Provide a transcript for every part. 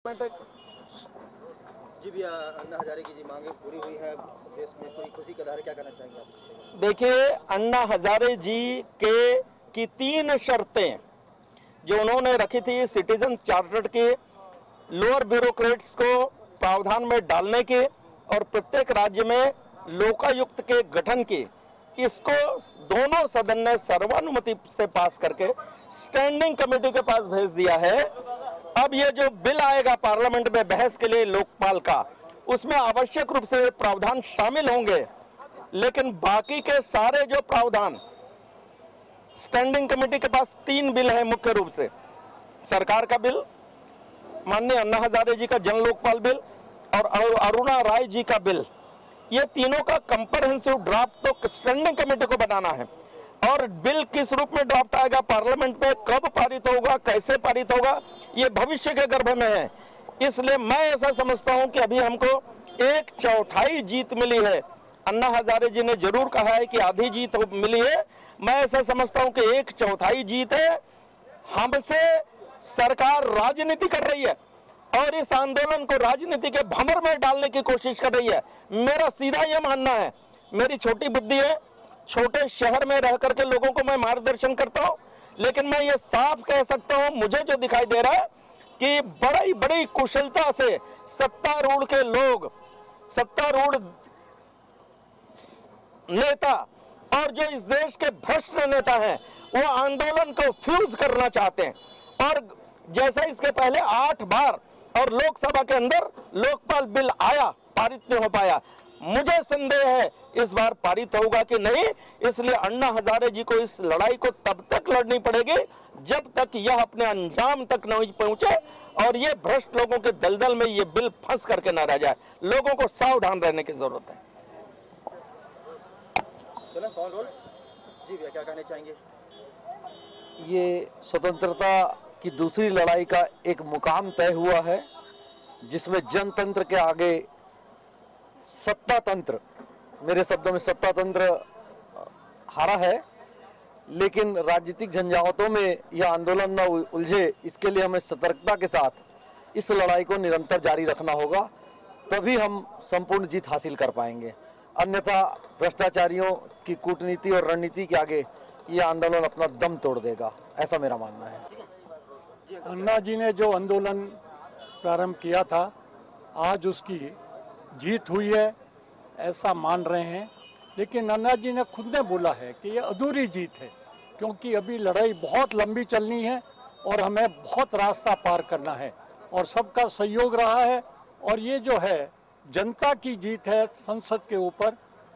जी भैया, अन्ना हजारे की मांगे पूरी हुई है, देश में पूरी खुशी का लहर है, क्या कहना चाहेंगे आप? देखिए, अन्ना हजारे जी की 3 शर्तें जो उन्होंने रखी थी सिटीजन चार्टर के, लोअर ब्यूरोक्रेट्स को प्रावधान में डालने के और प्रत्येक राज्य में लोकायुक्त के गठन की, इसको दोनों सदन ने सर्वानुमति से पास करके स्टैंडिंग कमेटी के पास भेज दिया है। अब ये जो बिल आएगा पार्लियामेंट में बहस के लिए लोकपाल का, उसमें आवश्यक रूप से प्रावधान शामिल होंगे, लेकिन बाकी के सारे जो प्रावधान स्टैंडिंग कमेटी के पास 3 बिल है मुख्य रूप से, सरकार का बिल, माननीय अन्ना हजारे जी का जन लोकपाल बिल और अरुणा राय जी का बिल, ये तीनों का कंप्रहेंसिव ड्राफ्ट तो स्टैंडिंग कमेटी को बनाना है। और बिल किस रूप में ड्राफ्ट आएगा पार्लियामेंट में, कब पारित होगा, कैसे पारित होगा, ये भविष्य के गर्भ में है। इसलिए मैं ऐसा समझता हूं कि अभी हमको 1/4 जीत मिली है। अन्ना हजारे जी ने जरूर कहा है कि आधी जीत मिली है, मैं ऐसा समझता हूं कि 1/4 जीत है। हमसे सरकार राजनीति कर रही है और इस आंदोलन को राजनीति के भंवर में डालने की कोशिश कर रही है। मेरा सीधा यह मानना है, मेरी छोटी बुद्धि है, छोटे शहर में रह करके लोगों को मैं मार्गदर्शन करता हूं, लेकिन मैं ये साफ कह सकता हूं, मुझे जो दिखाई दे रहा है कि बड़ी कुशलता से सत्तारूढ़ के लोग, सत्तारूढ़ नेता और जो इस देश के भ्रष्ट नेता हैं, वो आंदोलन को फ्यूज करना चाहते हैं। और जैसा इसके पहले 8 बार और लोकसभा के अंदर लोकपाल बिल आया, पारित नहीं हो पाया, मुझे संदेह है इस बार पारित होगा कि नहीं। इसलिए अन्ना हजारे जी को इस लड़ाई को तब तक लड़नी पड़ेगी जब तक यह अपने अंजाम तक नहीं पहुंचे और ये भ्रष्ट लोगों के दलदल में ये बिल फंस करके न रह जाए। लोगों को सावधान रहने की जरूरत है। चलो कॉल रोल जी भैया, क्या कहना चाहेंगे? ये स्वतंत्रता की दूसरी लड़ाई का एक मुकाम तय हुआ है, जिसमें जनतंत्र के आगे सत्ता तंत्र, मेरे शब्दों में सत्ता तंत्र हारा है। लेकिन राजनीतिक झंझावातों में यह आंदोलन न उलझे, इसके लिए हमें सतर्कता के साथ इस लड़ाई को निरंतर जारी रखना होगा, तभी हम संपूर्ण जीत हासिल कर पाएंगे। अन्यथा भ्रष्टाचारियों की कूटनीति और रणनीति के आगे ये आंदोलन अपना दम तोड़ देगा, ऐसा मेरा मानना है। अन्ना जी ने जो आंदोलन प्रारंभ किया था, आज उसकी जीत हुई है ऐसा मान रहे हैं, लेकिन अन्ना जी ने खुद ने बोला है कि ये अधूरी जीत है, क्योंकि अभी लड़ाई बहुत लंबी चलनी है और हमें बहुत रास्ता पार करना है और सबका सहयोग रहा है। और ये जो है जनता की जीत है संसद के ऊपर,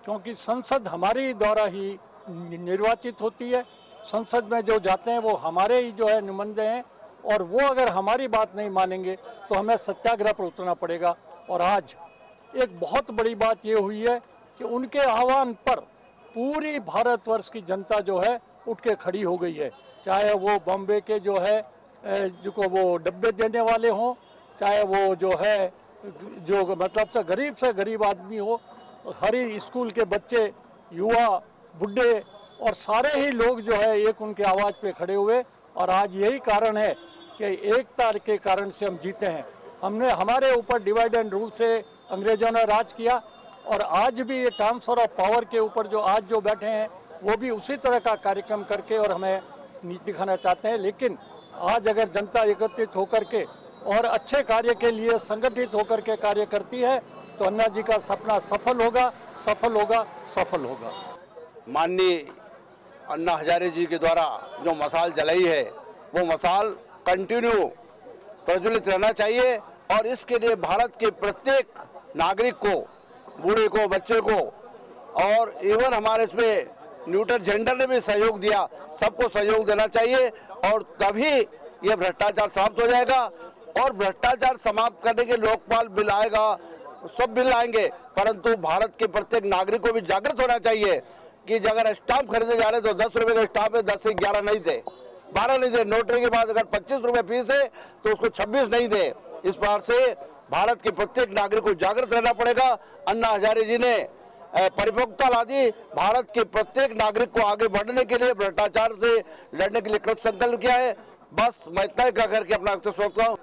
क्योंकि संसद हमारे द्वारा ही निर्वाचित होती है। संसद में जो जाते हैं वो हमारे ही जो है नुमाइंदे हैं, और वो अगर हमारी बात नहीं मानेंगे तो हमें सत्याग्रह पर उतरना पड़ेगा। और आज एक बहुत बड़ी बात ये हुई है कि उनके आह्वान पर पूरी भारतवर्ष की जनता जो है उठ के खड़ी हो गई है, चाहे वो बॉम्बे के जो है जो वो डब्बे देने वाले हों, चाहे वो जो है जो मतलब से गरीब आदमी हो, हर स्कूल के बच्चे, युवा, बुढ़े और सारे ही लोग जो है एक उनके आवाज़ पे खड़े हुए। और आज यही कारण है कि एकता के कारण से हम जीते हैं। हमारे ऊपर डिवाइड एंड रूल से अंग्रेजों ने राज किया, और आज भी ये ट्रांसफर ऑफ पावर के ऊपर जो आज जो बैठे हैं वो भी उसी तरह का कार्यक्रम करके और हमें नीति दिखाना चाहते हैं। लेकिन आज अगर जनता एकत्रित होकर के और अच्छे कार्य के लिए संगठित होकर के कार्य करती है तो अन्ना जी का सपना सफल होगा, सफल होगा, सफल होगा। माननीय अन्ना हजारे जी के द्वारा जो मशाल जलाई है वो मशाल कंटिन्यू प्रज्वलित रहना चाहिए, और इसके लिए भारत के प्रत्येक नागरिक को, बूढ़े को, बच्चे को, और इवन हमारे इसमें न्यूट्रल जेंडर ने भी सहयोग दिया, सबको सहयोग देना चाहिए। और तभी यह भ्रष्टाचार समाप्त हो जाएगा। और भ्रष्टाचार समाप्त करने के लोकपाल बिल आएगा, सब बिल आएंगे, परंतु भारत के प्रत्येक नागरिक को भी जागृत होना चाहिए कि अगर स्टाम्प खरीदे जा रहे तो 10 रुपए का स्टाम्प है, 10 से 11 नहीं दे, 12 नहीं दे। नोटरी के बाद अगर 25 रुपए फीस है तो उसको 26 नहीं दे। इस बार से भारत के प्रत्येक नागरिक को जागृत रहना पड़ेगा। अन्ना हजारे जी ने परिपक्वता ला दी, भारत के प्रत्येक नागरिक को आगे बढ़ने के लिए, भ्रष्टाचार से लड़ने के लिए कृत संकल्प किया है। बस मैं इतना कह करके अपना वक्तव्य समाप्त करता हूं।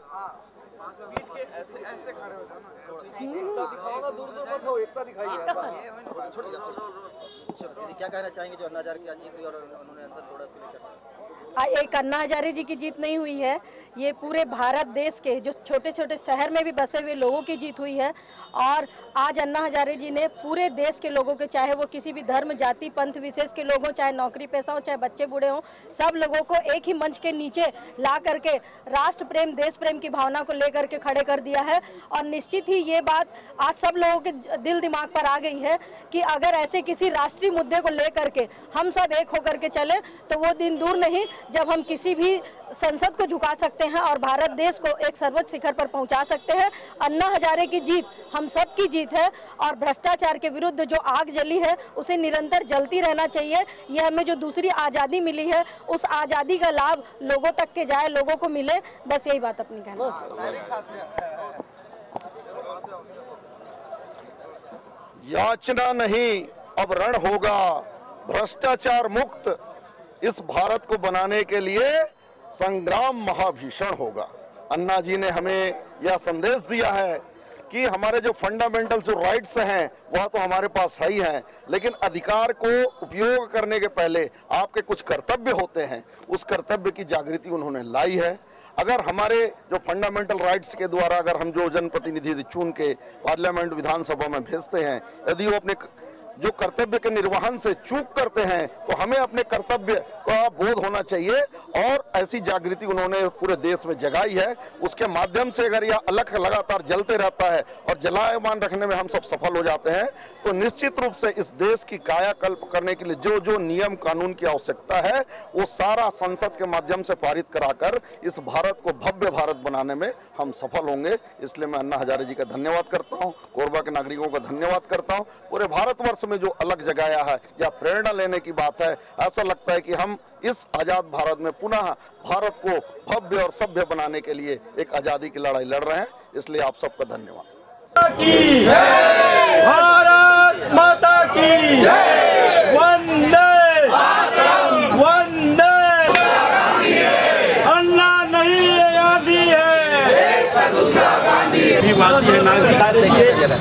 दीदी क्या कहना चाहेंगे जो अन्ना हजारे की आज जीत हुई और उन्होंने अनशन तोड़ा उसको लेकर? एक अन्ना हजारे जी की जीत नहीं हुई है, ये पूरे भारत देश के जो छोटे छोटे शहर में भी बसे हुए लोगों की जीत हुई है। और आज अन्ना हजारे जी ने पूरे देश के लोगों के, चाहे वो किसी भी धर्म जाति पंथ विशेष के लोग हों, चाहे नौकरी पेशा हो, चाहे बच्चे बूढ़े हों, सब लोगों को एक ही मंच के नीचे ला करके राष्ट्र प्रेम देश प्रेम की भावना को लेकर के खड़े कर दिया है। और निश्चित ही ये बात आज सब लोगों के दिल दिमाग पर आ गई है कि अगर ऐसे किसी राष्ट्रीय मुद्दे को लेकर के हम सब एक होकर के चले तो वो दिन दूर नहीं जब हम किसी भी संसद को झुका सकते हैं और भारत देश को एक सर्वोच्च शिखर पर पहुंचा सकते हैं। अन्ना हजारे की जीत हम सब की जीत है और भ्रष्टाचार के विरुद्ध जो आग जली है उसे निरंतर जलती रहना चाहिए। यह हमें जो दूसरी आज़ादी मिली है उस आज़ादी का लाभ लोगों तक के जाए, लोगों को मिले, बस यही बात अपनी कहना। याचना नहीं अब रण होगा, भ्रष्टाचार मुक्त इस भारत को बनाने के लिए संग्राम महाभीषण होगा। अन्ना जी ने हमें यह संदेश दिया है कि हमारे जो फंडामेंटल जो राइट्स हैं वह तो हमारे पास है ही हैं, लेकिन अधिकार को उपयोग करने के पहले आपके कुछ कर्तव्य होते हैं, उस कर्तव्य की जागृति उन्होंने लाई है। अगर हमारे जो फंडामेंटल राइट्स के द्वारा अगर हम जो जनप्रतिनिधि चुन के पार्लियामेंट विधानसभा में भेजते हैं, यदि वो अपने जो कर्तव्य के निर्वहन से चूक करते हैं तो हमें अपने कर्तव्य का बोध होना चाहिए। और ऐसी जागृति उन्होंने पूरे देश में जगाई है। उसके माध्यम से अगर यह अलख लगातार जलते रहता है और जलायमान रखने में हम सब सफल हो जाते हैं तो निश्चित रूप से इस देश की कायाकल्प करने के लिए जो जो नियम कानून की आवश्यकता है वो सारा संसद के माध्यम से पारित कराकर इस भारत को भव्य भारत बनाने में हम सफल होंगे। इसलिए मैं अन्ना हजारे जी का धन्यवाद करता हूँ, कोरबा के नागरिकों का धन्यवाद करता हूँ। पूरे भारतवर्ष में जो अलग जगाया है या प्रेरणा लेने की बात है, ऐसा लगता है कि हम इस आजाद भारत में पुनः भारत को भव्य और सभ्य बनाने के लिए एक आजादी की लड़ाई लड़ रहे हैं। इसलिए आप सबका धन्यवाद। भारत माता की वंदे वंदे। अन्ना नहीं आजादी है,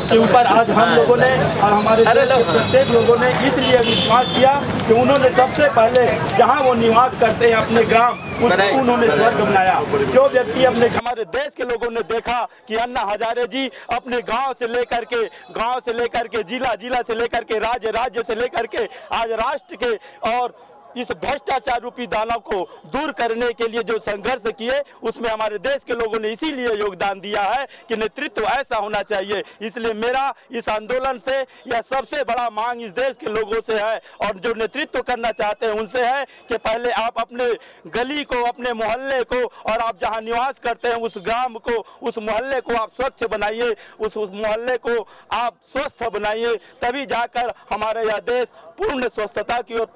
के ऊपर आज हम लोगों ने और हमारे प्रत्येक लोगों ने इसलिए विश्वास किया कि उन्होंने सबसे पहले जहां वो निवास करते हैं अपने ग्राम, उसको उन्होंने स्वर्ग बनाया। जो व्यक्ति अपने हमारे देश के लोगों ने देखा कि अन्ना हजारे जी अपने गांव से लेकर के जिला से लेकर के राज्य से लेकर के आज राष्ट्र के और इस भ्रष्टाचार रूपी दानव को दूर करने के लिए जो संघर्ष किए उसमें हमारे देश के लोगों ने इसीलिए योगदान दिया है कि नेतृत्व ऐसा होना चाहिए। इसलिए मेरा इस आंदोलन से यह सबसे बड़ा मांग इस देश के लोगों से है और जो नेतृत्व करना चाहते हैं उनसे है कि पहले आप अपने गली को, अपने मोहल्ले को और आप जहां निवास करते हैं उस ग्राम को, उस मोहल्ले को आप स्वच्छ बनाइए, उस मोहल्ले को आप स्वस्थ बनाइए, तभी जाकर हमारा यह देश पूर्ण स्वस्थता की ओर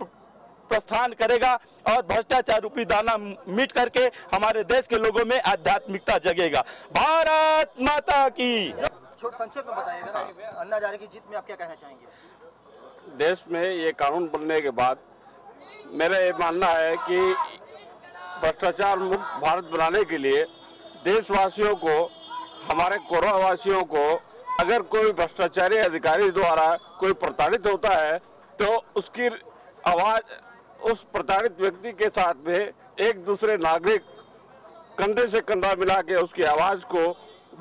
प्रस्थान करेगा और भ्रष्टाचार रूपी दाना मिट करके हमारे देश के लोगों में आध्यात्मिकता जगेगा। भारत माता की। छोटा संक्षेप में बताइएगा, अन्ना हजारे की जीत में आप क्या कहना चाहेंगे? देश में ये कानून बनने के बाद मेरा ये मानना है कि भ्रष्टाचार मुक्त भारत बनाने के लिए देशवासियों को, हमारे कोरबा वासियों को, अगर कोई भ्रष्टाचारी अधिकारी द्वारा कोई प्रताड़ित होता है तो उसकी आवाज़ उस प्रताड़ित व्यक्ति के साथ में एक दूसरे नागरिक कंधे से कंधा मिला के उसकी आवाज़ को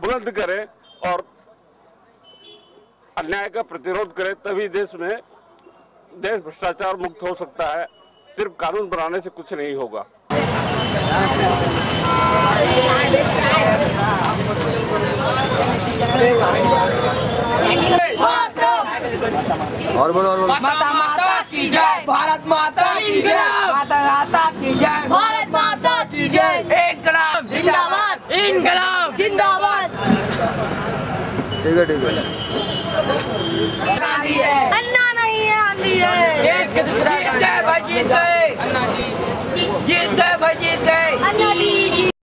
बुलंद करें और अन्याय का प्रतिरोध करें, तभी देश भ्रष्टाचार मुक्त हो सकता है। सिर्फ कानून बनाने से कुछ नहीं होगा। और बोलो माता की जय, भारत माता की जय, माता की जय, भारत माता की जय। इनकलाब जिंदाबाद, इनकलाब जिंदाबाद। ठीक है अन्ना नहीं है, आंधी है। देश के दूसरा जीत गए भाई, जीत गए, जीत गए भाई, जीत गए। अन्ना जी